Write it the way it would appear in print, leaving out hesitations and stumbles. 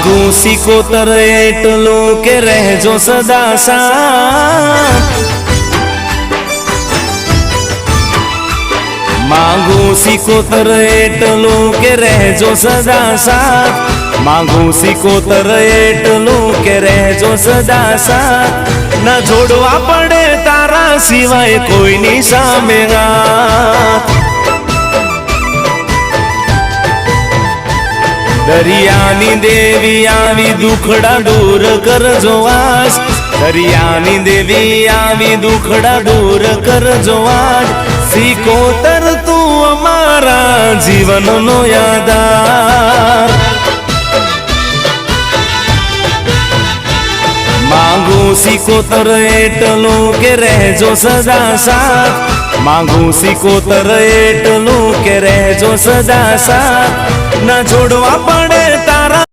मागू सिकोतर एटलो के रहजो सदा साथ। मागू सिकोतर एटलो के रहजो सदा साथ। मागू सिकोतर एटलो के रहजो सदा साथ। न जोड़वा पड़े तारा सिवाय कोई नी सामे हाथ। दरियानी देवी आवी दुखड़ा दूर करजो वास। दरियानी देवी आवी दुखड़ा दूर करजो वास। सिकोतर तू अमारा जीवन नो यादार। मागू सिकोतर एटलो के रहजो सदा साथ। मागू सिकोतर एटलो के रहजो सदा साथ। न जोड़वा पड़े तारा